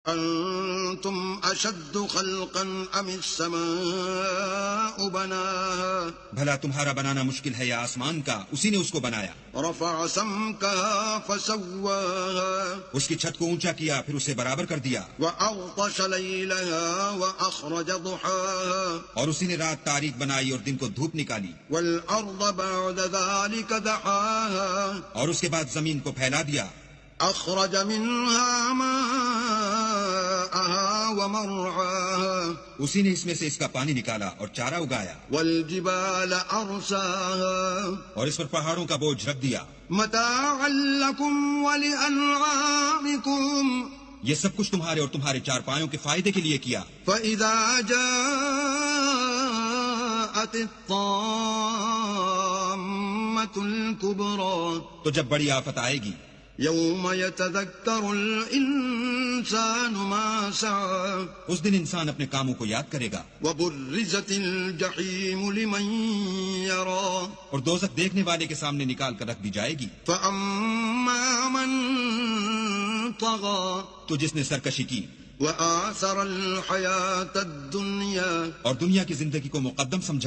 أنتم أشد خلقا أم السماء بناها بھلا تمہارا بنانا مشکل ہے یا آسمان کا؟ اسی نے اس کو بنایا. رفع سمكها فسواها اس کی چھت کو اونچا کیا پھر اسے برابر کر دیا. وأغطش ليلها وأخرج ضحاها اور اسی نے رات تاریک بنائی اور دن کو دھوپ نکالی. والأرض بعد ذلك دحاها اور اس کے بعد زمین کو پھیلا دیا. أخرج منها ماءها ومرعاها اسی نے اس میں سے اس کا پانی نکالا اور چارہ اگایا. والجبال أرساها اور اس پر پہاڑوں کا بوجھ رکھ دیا. متاعا لكم ولأنعامكم یہ سب کچھ تمہارے اور تمہارے چار پایوں کے فائدے کے لیے کیا. فإذا جاءت الطامة الكبرى تو جب بڑی آفت آئے گی، يوم يتذكر الإنسان ما سعى اس دن انسان اپنے کاموں کو یاد کرے گا. وبرزت الجحيم لمن يرى اور دوزخ دیکھنے والے کے سامنے نکال کر رکھ دی جائے گی. فأما من طغى تو جس نے سرکشی کی وآثر الحياة الدنيا اور دنیا کی زندگی کو مقدم سمجھا